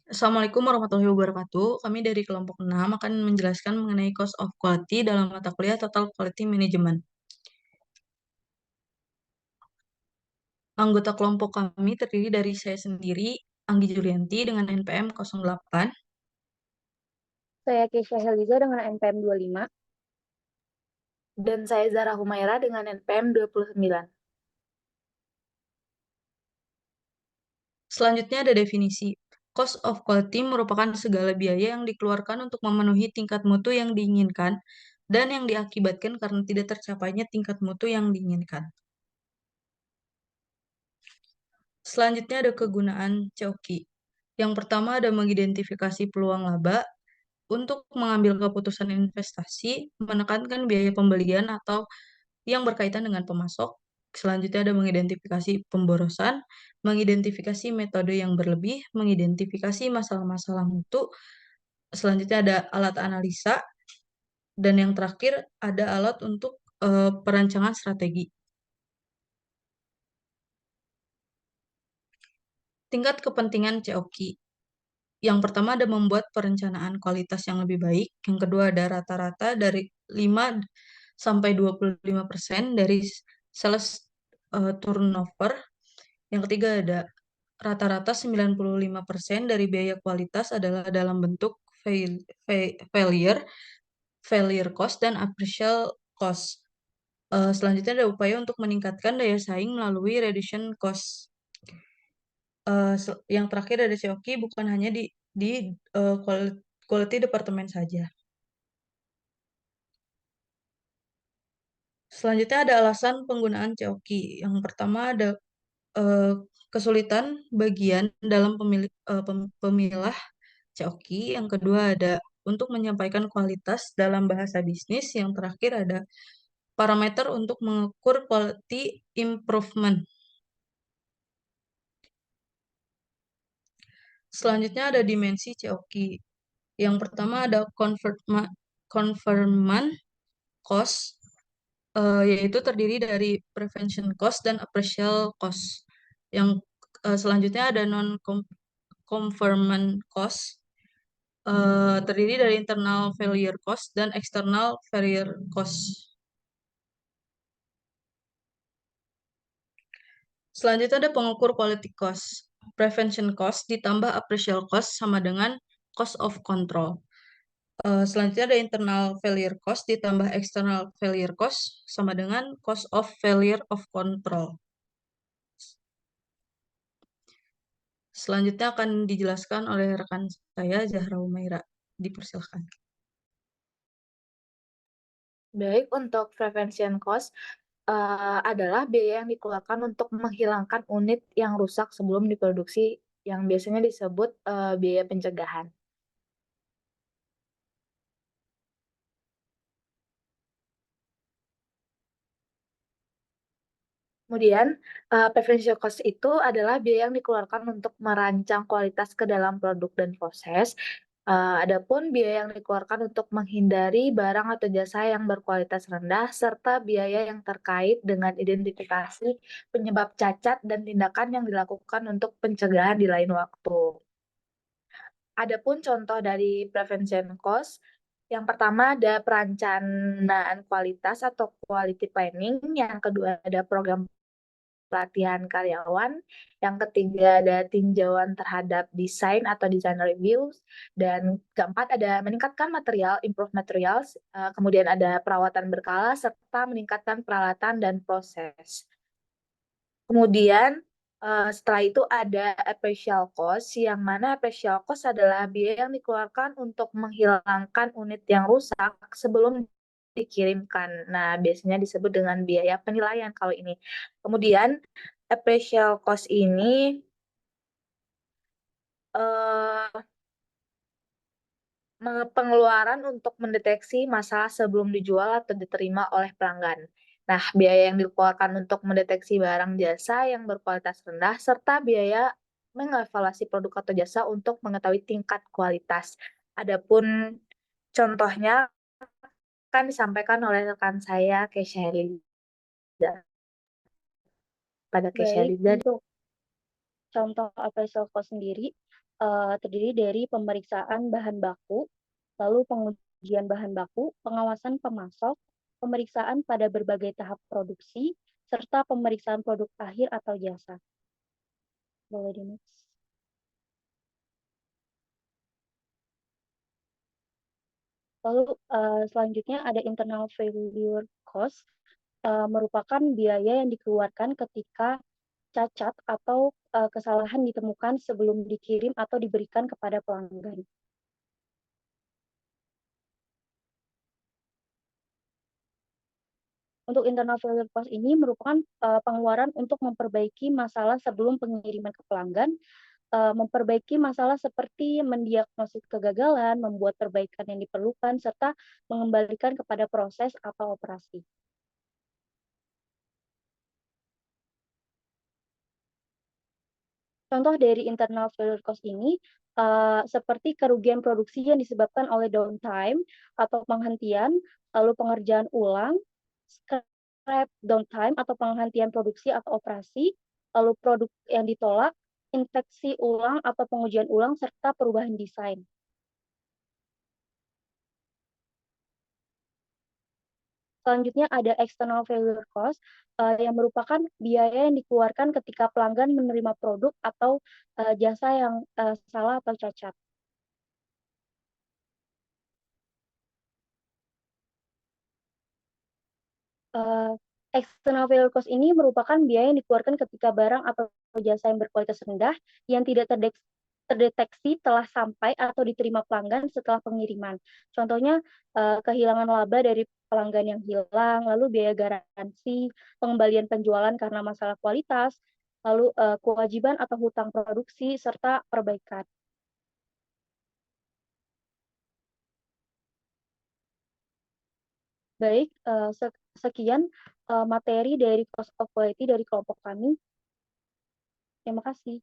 Assalamualaikum warahmatullahi wabarakatuh. Kami dari kelompok 6 akan menjelaskan mengenai cost of quality dalam mata kuliah Total Quality Management. Anggota kelompok kami terdiri dari saya sendiri, Anggi Julianti dengan NPM 08, Saya Keisha Heliza dengan NPM 25. Dan saya Zara Humaira dengan NPM 29. Selanjutnya ada definisi. Cost of quality merupakan segala biaya yang dikeluarkan untuk memenuhi tingkat mutu yang diinginkan dan yang diakibatkan karena tidak tercapainya tingkat mutu yang diinginkan. Selanjutnya ada kegunaan COQ. Yang pertama ada mengidentifikasi peluang laba untuk mengambil keputusan investasi, menekankan biaya pembelian atau yang berkaitan dengan pemasok. Selanjutnya ada mengidentifikasi pemborosan, mengidentifikasi metode yang berlebih, mengidentifikasi masalah-masalah mutu. Selanjutnya ada alat analisa, dan yang terakhir ada alat untuk perancangan strategi. Tingkat kepentingan COQ. Yang pertama ada membuat perencanaan kualitas yang lebih baik. Yang kedua ada rata-rata dari 5 sampai 25% dari sales turnover. Yang ketiga ada rata-rata 95% dari biaya kualitas adalah dalam bentuk failure cost, dan appraisal cost. Selanjutnya ada upaya untuk meningkatkan daya saing melalui reduction cost. Yang terakhir ada COQ bukan hanya di quality department saja. Selanjutnya ada alasan penggunaan COQ. Yang pertama ada kesulitan bagian dalam pemilah COQ. Yang kedua ada untuk menyampaikan kualitas dalam bahasa bisnis. Yang terakhir ada parameter untuk mengukur quality improvement. Selanjutnya ada dimensi COQ. Yang pertama ada conformant cost, yaitu terdiri dari prevention cost dan appraisal cost. Yang selanjutnya ada non-conformant cost, terdiri dari internal failure cost dan external failure cost. Selanjutnya ada pengukur quality cost. Prevention cost ditambah appraisal cost sama dengan cost of control. Selanjutnya ada internal failure cost ditambah external failure cost sama dengan cost of failure of control. Selanjutnya akan dijelaskan oleh rekan saya, Zahra Humaira. Dipersilahkan. Baik, untuk prevention cost adalah biaya yang dikeluarkan untuk menghilangkan unit yang rusak sebelum diproduksi, yang biasanya disebut biaya pencegahan. Kemudian, prevention cost itu adalah biaya yang dikeluarkan untuk merancang kualitas ke dalam produk dan proses. Adapun biaya yang dikeluarkan untuk menghindari barang atau jasa yang berkualitas rendah, serta biaya yang terkait dengan identifikasi penyebab cacat dan tindakan yang dilakukan untuk pencegahan di lain waktu. Adapun contoh dari prevention cost, yang pertama ada perencanaan kualitas atau quality planning, yang kedua ada program pelatihan karyawan, yang ketiga ada tinjauan terhadap desain atau design reviews, dan keempat ada meningkatkan material, improve materials, kemudian ada perawatan berkala, serta meningkatkan peralatan dan proses. Kemudian setelah itu ada appraisal cost, yang mana appraisal cost adalah biaya yang dikeluarkan untuk menghilangkan unit yang rusak sebelum dikirimkan. Nah, biasanya disebut dengan biaya penilaian kalau ini. Kemudian appraisal cost ini pengeluaran untuk mendeteksi masalah sebelum dijual atau diterima oleh pelanggan. Nah, biaya yang dikeluarkan untuk mendeteksi barang jasa yang berkualitas rendah, serta biaya mengevaluasi produk atau jasa untuk mengetahui tingkat kualitas. Adapun contohnya akan disampaikan oleh rekan saya, Keisha Heliza. Pada Keisha Baik, Heliza. untuk contoh appraisal cost sendiri, terdiri dari pemeriksaan bahan baku, lalu pengujian bahan baku, pengawasan pemasok, pemeriksaan pada berbagai tahap produksi, serta pemeriksaan produk akhir atau jasa. Boleh di next. Lalu selanjutnya ada internal failure cost, merupakan biaya yang dikeluarkan ketika cacat atau kesalahan ditemukan sebelum dikirim atau diberikan kepada pelanggan. Untuk internal failure cost ini merupakan pengeluaran untuk memperbaiki masalah sebelum pengiriman ke pelanggan, memperbaiki masalah seperti mendiagnosis kegagalan, membuat perbaikan yang diperlukan, serta mengembalikan kepada proses atau operasi. Contoh dari internal failure cost ini seperti kerugian produksi yang disebabkan oleh downtime atau penghentian, lalu pengerjaan ulang, scrap downtime atau penghentian produksi atau operasi, lalu produk yang ditolak, infeksi ulang atau pengujian ulang, serta perubahan desain. Selanjutnya ada external failure cost yang merupakan biaya yang dikeluarkan ketika pelanggan menerima produk atau jasa yang salah atau cacat. External failure cost ini merupakan biaya yang dikeluarkan ketika barang atau jasa yang berkualitas rendah yang tidak terdeteksi telah sampai atau diterima pelanggan setelah pengiriman. Contohnya kehilangan laba dari pelanggan yang hilang, lalu biaya garansi, pengembalian penjualan karena masalah kualitas, lalu kewajiban atau hutang produksi, serta perbaikan. Baik, sekian materi dari Cost of Quality dari kelompok kami. Terima kasih.